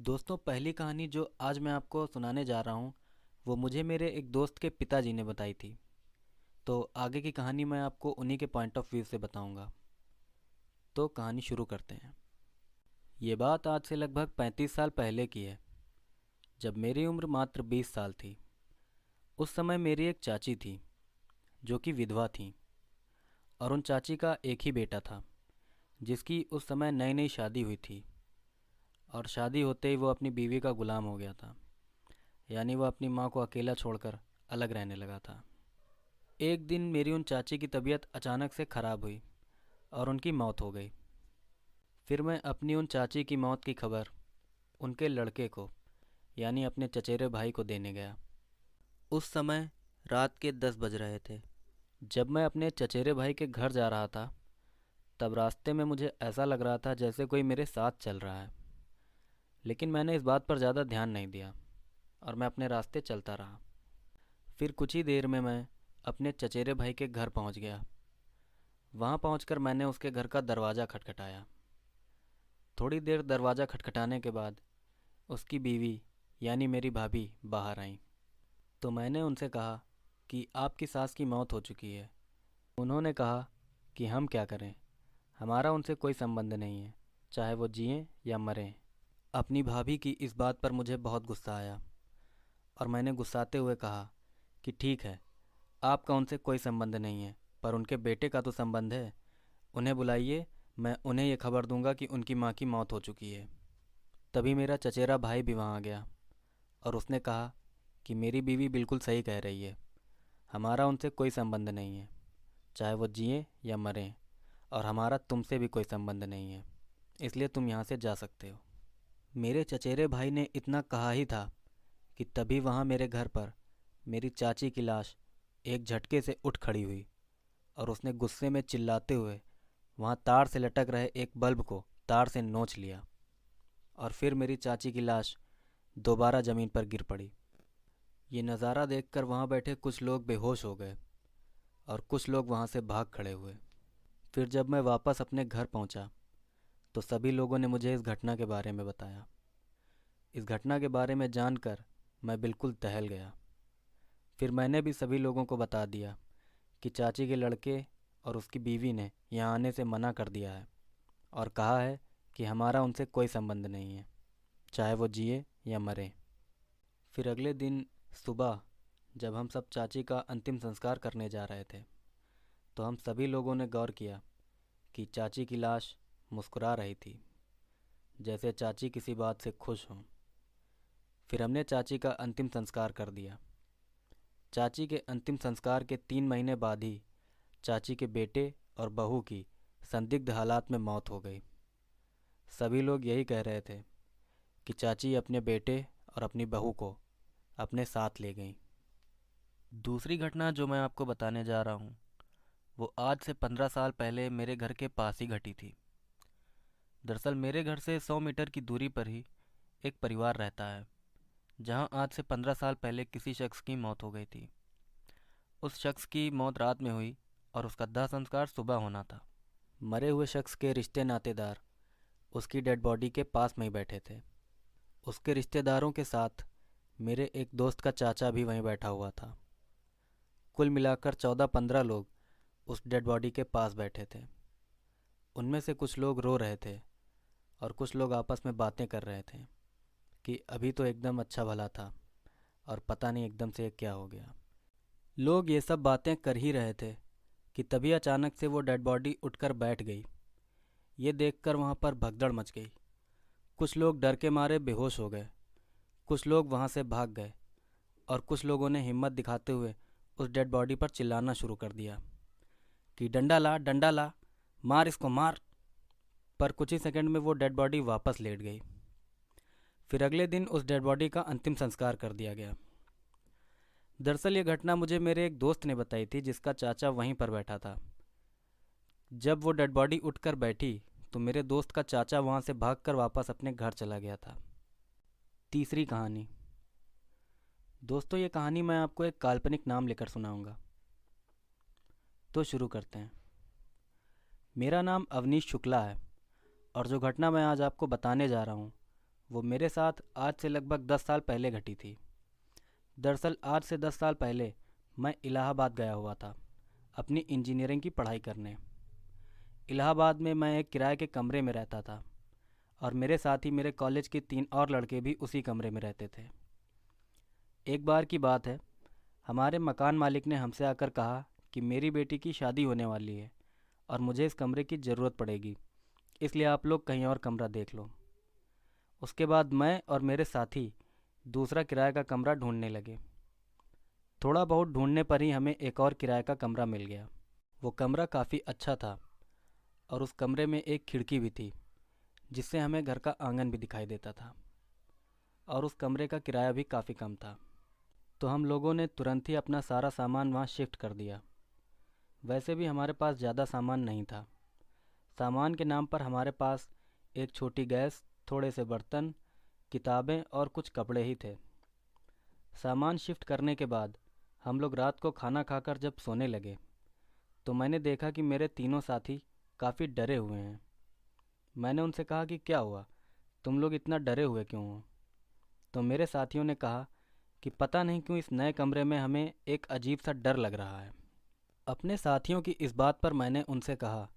दोस्तों, पहली कहानी जो आज मैं आपको सुनाने जा रहा हूँ वो मुझे मेरे एक दोस्त के पिताजी ने बताई थी। तो आगे की कहानी मैं आपको उन्हीं के पॉइंट ऑफ व्यू से बताऊंगा। तो कहानी शुरू करते हैं। ये बात आज से लगभग 35 साल पहले की है, जब मेरी उम्र मात्र 20 साल थी। उस समय मेरी एक चाची थी जो कि विधवा थी, और उन चाची का एक ही बेटा था जिसकी उस समय नई नई शादी हुई थी। और शादी होते ही वो अपनी बीवी का गुलाम हो गया था, यानी वो अपनी माँ को अकेला छोड़कर अलग रहने लगा था। एक दिन मेरी उन चाची की तबीयत अचानक से ख़राब हुई और उनकी मौत हो गई। फिर मैं अपनी उन चाची की मौत की खबर उनके लड़के को, यानी अपने चचेरे भाई को देने गया। उस समय रात के 10 बज रहे थे। जब मैं अपने चचेरे भाई के घर जा रहा था, तब रास्ते में मुझे ऐसा लग रहा था जैसे कोई मेरे साथ चल रहा है। लेकिन मैंने इस बात पर ज़्यादा ध्यान नहीं दिया और मैं अपने रास्ते चलता रहा। फिर कुछ ही देर में मैं अपने चचेरे भाई के घर पहुंच गया। वहां पहुंचकर मैंने उसके घर का दरवाज़ा खटखटाया। थोड़ी देर दरवाज़ा खटखटाने के बाद उसकी बीवी, यानी मेरी भाभी, बाहर आई। तो मैंने उनसे कहा कि आपकी सास की मौत हो चुकी है। उन्होंने कहा कि हम क्या करें, हमारा उनसे कोई संबंध नहीं है, चाहे वो जिएं या मरें। अपनी भाभी की इस बात पर मुझे बहुत गुस्सा आया और मैंने गुस्साते हुए कहा कि ठीक है, आपका उनसे कोई संबंध नहीं है, पर उनके बेटे का तो संबंध है। उन्हें बुलाइए, मैं उन्हें ये खबर दूंगा कि उनकी माँ की मौत हो चुकी है। तभी मेरा चचेरा भाई भी वहाँ आ गया और उसने कहा कि मेरी बीवी बिल्कुल सही कह रही है, हमारा उनसे कोई संबंध नहीं है, चाहे वो जिए या मरें, और हमारा तुमसे भी कोई संबंध नहीं है, इसलिए तुम यहाँ से जा सकते हो। मेरे चचेरे भाई ने इतना कहा ही था कि तभी वहाँ मेरे घर पर मेरी चाची की लाश एक झटके से उठ खड़ी हुई और उसने गुस्से में चिल्लाते हुए वहाँ तार से लटक रहे एक बल्ब को तार से नोच लिया। और फिर मेरी चाची की लाश दोबारा ज़मीन पर गिर पड़ी। ये नज़ारा देखकर वहाँ बैठे कुछ लोग बेहोश हो गए और कुछ लोग वहाँ से भाग खड़े हुए। फिर जब मैं वापस अपने घर पहुँचा तो सभी लोगों ने मुझे इस घटना के बारे में बताया। इस घटना के बारे में जानकर मैं बिल्कुल दहल गया। फिर मैंने भी सभी लोगों को बता दिया कि चाची के लड़के और उसकी बीवी ने यहाँ आने से मना कर दिया है और कहा है कि हमारा उनसे कोई संबंध नहीं है, चाहे वो जिए या मरे। फिर अगले दिन सुबह जब हम सब चाची का अंतिम संस्कार करने जा रहे थे, तो हम सभी लोगों ने गौर किया कि चाची की लाश मुस्कुरा रही थी, जैसे चाची किसी बात से खुश हों। फिर हमने चाची का अंतिम संस्कार कर दिया। चाची के अंतिम संस्कार के 3 महीने बाद ही चाची के बेटे और बहू की संदिग्ध हालात में मौत हो गई। सभी लोग यही कह रहे थे कि चाची अपने बेटे और अपनी बहू को अपने साथ ले गईं। दूसरी घटना जो मैं आपको बताने जा रहा हूँ वो आज से 15 साल पहले मेरे घर के पास ही घटी थी। दरअसल मेरे घर से 100 मीटर की दूरी पर ही एक परिवार रहता है, जहाँ आज से 15 साल पहले किसी शख्स की मौत हो गई थी। उस शख्स की मौत रात में हुई और उसका दाह संस्कार सुबह होना था। मरे हुए शख्स के रिश्ते नातेदार उसकी डेड बॉडी के पास में ही बैठे थे। उसके रिश्तेदारों के साथ मेरे एक दोस्त का चाचा भी वहीं बैठा हुआ था। कुल मिलाकर 14-15 लोग उस डेड बॉडी के पास बैठे थे। उनमें से कुछ लोग रो रहे थे और कुछ लोग आपस में बातें कर रहे थे कि अभी तो एकदम अच्छा भला था और पता नहीं एकदम से क्या हो गया। लोग ये सब बातें कर ही रहे थे कि तभी अचानक से वो डेड बॉडी उठकर बैठ गई। ये देखकर वहाँ पर भगदड़ मच गई। कुछ लोग डर के मारे बेहोश हो गए, कुछ लोग वहाँ से भाग गए और कुछ लोगों ने हिम्मत दिखाते हुए उस डेड बॉडी पर चिल्लाना शुरू कर दिया कि डंडा ला, मार इसको मार। पर कुछ ही सेकंड में वो डेड बॉडी वापस लेट गई। फिर अगले दिन उस डेड बॉडी का अंतिम संस्कार कर दिया गया। दरअसल ये घटना मुझे मेरे एक दोस्त ने बताई थी जिसका चाचा वहीं पर बैठा था। जब वो डेड बॉडी उठकर बैठी तो मेरे दोस्त का चाचा वहाँ से भागकर वापस अपने घर चला गया था। तीसरी कहानी। दोस्तों, ये कहानी मैं आपको एक काल्पनिक नाम लेकर सुनाऊंगा। तो शुरू करते हैं। मेरा नाम अवनीश शुक्ला है और जो घटना मैं आज आपको बताने जा रहा हूँ वो मेरे साथ आज से लगभग 10 साल पहले घटी थी। दरअसल आज से 10 साल पहले मैं इलाहाबाद गया हुआ था अपनी इंजीनियरिंग की पढ़ाई करने। इलाहाबाद में मैं एक किराए के कमरे में रहता था और मेरे साथ ही मेरे कॉलेज के 3 और लड़के भी उसी कमरे में रहते थे। एक बार की बात है, हमारे मकान मालिक ने हमसे आकर कहा कि मेरी बेटी की शादी होने वाली है और मुझे इस कमरे की ज़रूरत पड़ेगी, इसलिए आप लोग कहीं और कमरा देख लो। उसके बाद मैं और मेरे साथी दूसरा किराए का कमरा ढूंढने लगे। थोड़ा बहुत ढूंढने पर ही हमें एक और किराए का कमरा मिल गया। वो कमरा काफ़ी अच्छा था और उस कमरे में एक खिड़की भी थी जिससे हमें घर का आंगन भी दिखाई देता था, और उस कमरे का किराया भी काफ़ी कम था। तो हम लोगों ने तुरंत ही अपना सारा सामान वहाँ शिफ्ट कर दिया। वैसे भी हमारे पास ज़्यादा सामान नहीं था। सामान के नाम पर हमारे पास एक छोटी गैस, थोड़े से बर्तन, किताबें और कुछ कपड़े ही थे। सामान शिफ्ट करने के बाद हम लोग रात को खाना खाकर जब सोने लगे तो मैंने देखा कि मेरे तीनों साथी काफ़ी डरे हुए हैं। मैंने उनसे कहा कि क्या हुआ, तुम लोग इतना डरे हुए क्यों हो? तो मेरे साथियों ने कहा कि पता नहीं क्यों इस नए कमरे में हमें एक अजीब सा डर लग रहा है। अपने साथियों की इस बात पर मैंने उनसे कहा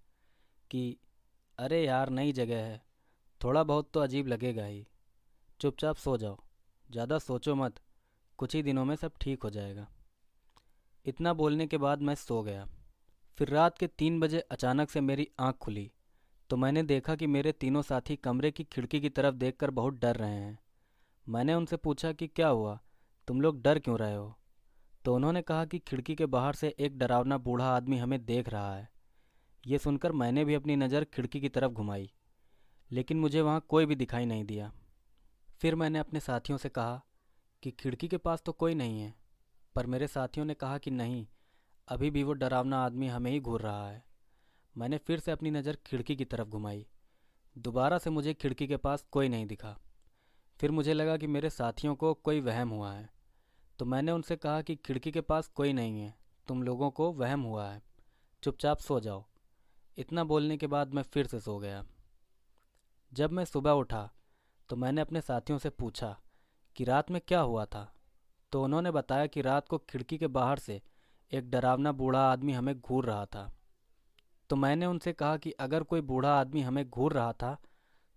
कि अरे यार, नई जगह है, थोड़ा बहुत तो अजीब लगेगा ही, चुपचाप सो जाओ, ज़्यादा सोचो मत, कुछ ही दिनों में सब ठीक हो जाएगा। इतना बोलने के बाद मैं सो गया। फिर रात के 3 बजे अचानक से मेरी आंख खुली तो मैंने देखा कि मेरे तीनों साथी कमरे की खिड़की की तरफ देखकर बहुत डर रहे हैं। मैंने उनसे पूछा कि क्या हुआ, तुम लोग डर क्यों रहे हो? तो उन्होंने कहा कि खिड़की के बाहर से एक डरावना बूढ़ा आदमी हमें देख रहा है। ये सुनकर मैंने भी अपनी नज़र खिड़की की तरफ घुमाई, लेकिन मुझे वहाँ कोई भी दिखाई नहीं दिया। फिर मैंने अपने साथियों से कहा कि खिड़की के पास तो कोई नहीं है, पर मेरे साथियों ने कहा कि नहीं, अभी भी वो डरावना आदमी हमें ही घूर रहा है। मैंने फिर से अपनी नज़र खिड़की की तरफ घुमाई। दोबारा से मुझे खिड़की के पास कोई नहीं दिखा। फिर मुझे लगा कि मेरे साथियों को कोई वहम हुआ है, तो मैंने उनसे कहा कि खिड़की के पास कोई नहीं है, तुम लोगों को वहम हुआ है, चुपचाप सो जाओ। इतना बोलने के बाद मैं फिर से सो गया। जब मैं सुबह उठा तो मैंने अपने साथियों से पूछा कि रात में क्या हुआ था। तो उन्होंने बताया कि रात को खिड़की के बाहर से एक डरावना बूढ़ा आदमी हमें घूर रहा था। तो मैंने उनसे कहा कि अगर कोई बूढ़ा आदमी हमें घूर रहा था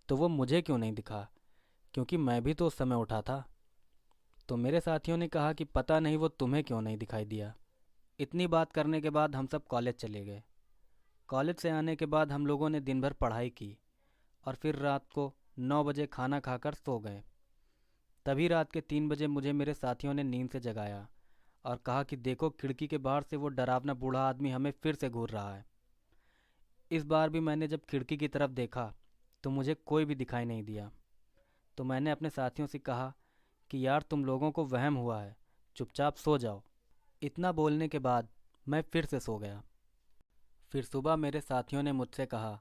तो वो मुझे क्यों नहीं दिखा, क्योंकि मैं भी तो उस समय उठा था। तो मेरे साथियों ने कहा कि पता नहीं वो तुम्हें क्यों नहीं दिखाई दिया। इतनी बात करने के बाद हम सब कॉलेज चले गए। कॉलेज से आने के बाद हम लोगों ने दिन भर पढ़ाई की और फिर रात को 9 बजे खाना खाकर सो गए। तभी रात के 3 बजे मुझे मेरे साथियों ने नींद से जगाया और कहा कि देखो, खिड़की के बाहर से वो डरावना बूढ़ा आदमी हमें फिर से घूर रहा है। इस बार भी मैंने जब खिड़की की तरफ देखा तो मुझे कोई भी दिखाई नहीं दिया। तो मैंने अपने साथियों से कहा कि यार, तुम लोगों को वहम हुआ है, चुपचाप सो जाओ। इतना बोलने के बाद मैं फिर से सो गया। फिर सुबह मेरे साथियों ने मुझसे कहा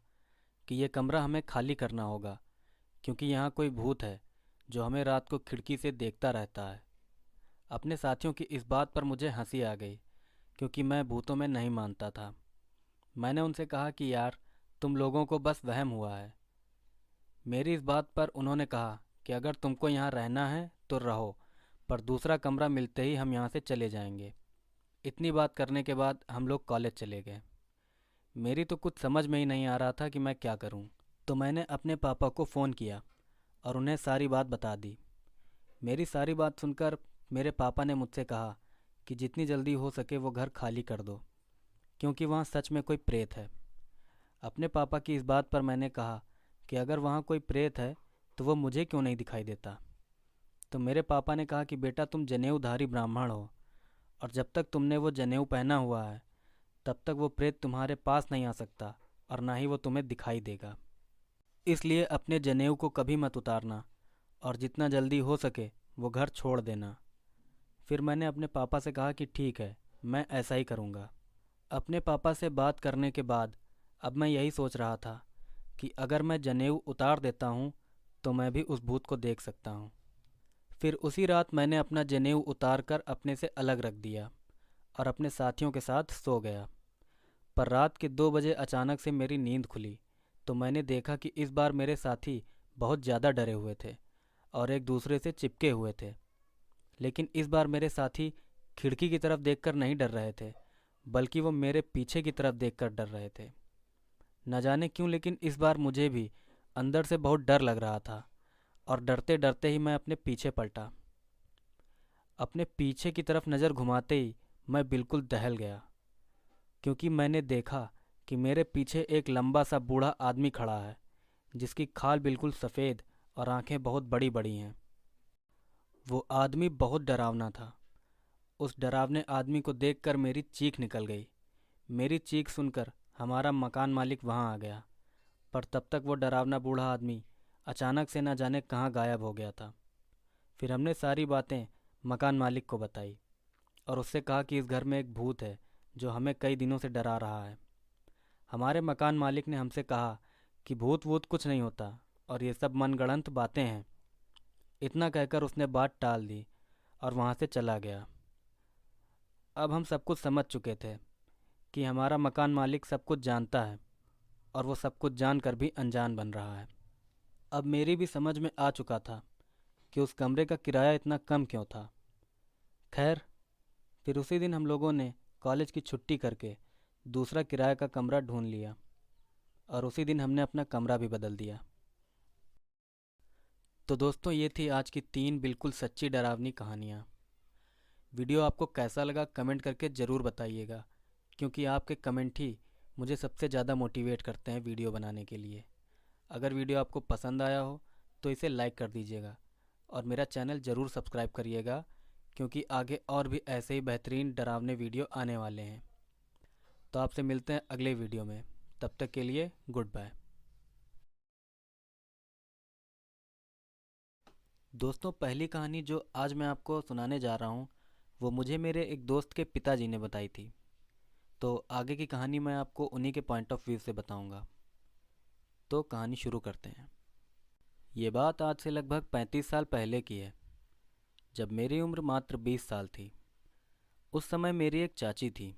कि ये कमरा हमें खाली करना होगा, क्योंकि यहाँ कोई भूत है जो हमें रात को खिड़की से देखता रहता है। अपने साथियों की इस बात पर मुझे हंसी आ गई, क्योंकि मैं भूतों में नहीं मानता था। मैंने उनसे कहा कि यार, तुम लोगों को बस वहम हुआ है। मेरी इस बात पर उन्होंने कहा कि अगर तुमको यहाँ रहना है तो रहो, पर दूसरा कमरा मिलते ही हम यहाँ से चले जाएंगे। इतनी बात करने के बाद हम लोग कॉलेज चले गए। मेरी तो कुछ समझ में ही नहीं आ रहा था कि मैं क्या करूं। तो मैंने अपने पापा को फ़ोन किया और उन्हें सारी बात बता दी। मेरी सारी बात सुनकर मेरे पापा ने मुझसे कहा कि जितनी जल्दी हो सके वो घर खाली कर दो, क्योंकि वहाँ सच में कोई प्रेत है। अपने पापा की इस बात पर मैंने कहा कि अगर वहाँ कोई प्रेत है तो वो मुझे क्यों नहीं दिखाई देता। तो मेरे पापा ने कहा कि बेटा, तुम जनेऊधारी ब्राह्मण हो और जब तक तुमने वो जनेऊ पहना हुआ है तब तक वो प्रेत तुम्हारे पास नहीं आ सकता और ना ही वो तुम्हें दिखाई देगा। इसलिए अपने जनेऊ को कभी मत उतारना और जितना जल्दी हो सके वो घर छोड़ देना। फिर मैंने अपने पापा से कहा कि ठीक है, मैं ऐसा ही करूँगा। अपने पापा से बात करने के बाद अब मैं यही सोच रहा था कि अगर मैं जनेऊ उतार देता हूँ तो मैं भी उस भूत को देख सकता हूँ। फिर उसी रात मैंने अपना जनेऊ उतार कर अपने से अलग रख दिया और अपने साथियों के साथ सो गया। पर रात के 2 बजे अचानक से मेरी नींद खुली तो मैंने देखा कि इस बार मेरे साथी बहुत ज़्यादा डरे हुए थे और एक दूसरे से चिपके हुए थे। लेकिन इस बार मेरे साथी खिड़की की तरफ देखकर नहीं डर रहे थे, बल्कि वो मेरे पीछे की तरफ देखकर डर रहे थे। न जाने क्यों, लेकिन इस बार मुझे भी अंदर से बहुत डर लग रहा था, और डरते डरते ही मैं अपने पीछे पलटा। अपने पीछे की तरफ नज़र घुमाते ही मैं बिल्कुल दहल गया, क्योंकि मैंने देखा कि मेरे पीछे एक लंबा सा बूढ़ा आदमी खड़ा है, जिसकी खाल बिल्कुल सफ़ेद और आंखें बहुत बड़ी बड़ी हैं। वो आदमी बहुत डरावना था। उस डरावने आदमी को देखकर मेरी चीख निकल गई। मेरी चीख सुनकर हमारा मकान मालिक वहाँ आ गया, पर तब तक वो डरावना बूढ़ा आदमी अचानक से न जाने कहाँ गायब हो गया था। फिर हमने सारी बातें मकान मालिक को बताई और उससे कहा कि इस घर में एक भूत है जो हमें कई दिनों से डरा रहा है। हमारे मकान मालिक ने हमसे कहा कि भूत वूत कुछ नहीं होता और ये सब मनगढ़ंत बातें हैं। इतना कहकर उसने बात टाल दी और वहाँ से चला गया। अब हम सब कुछ समझ चुके थे कि हमारा मकान मालिक सब कुछ जानता है, और वो सब कुछ जानकर भी अनजान बन रहा है। अब मेरी भी समझ में आ चुका था कि उस कमरे का किराया इतना कम क्यों था। खैर, फिर उसी दिन हम लोगों ने कॉलेज की छुट्टी करके दूसरा किराए का कमरा ढूंढ लिया, और उसी दिन हमने अपना कमरा भी बदल दिया। तो दोस्तों, ये थी आज की 3 बिल्कुल सच्ची डरावनी कहानियाँ। वीडियो आपको कैसा लगा कमेंट करके ज़रूर बताइएगा, क्योंकि आपके कमेंट ही मुझे सबसे ज़्यादा मोटिवेट करते हैं वीडियो बनाने के लिए। अगर वीडियो आपको पसंद आया हो तो इसे लाइक कर दीजिएगा, और मेरा चैनल ज़रूर सब्सक्राइब करिएगा, क्योंकि आगे और भी ऐसे ही बेहतरीन डरावने वीडियो आने वाले हैं। तो आपसे मिलते हैं अगले वीडियो में। तब तक के लिए गुड बाय। दोस्तों, पहली कहानी जो आज मैं आपको सुनाने जा रहा हूँ वो मुझे मेरे एक दोस्त के पिताजी ने बताई थी। तो आगे की कहानी मैं आपको उन्हीं के पॉइंट ऑफ व्यू से बताऊंगा। तो कहानी शुरू करते हैं। ये बात आज से लगभग 35 साल पहले की है, जब मेरी उम्र मात्र 20 साल थी। उस समय मेरी एक चाची थी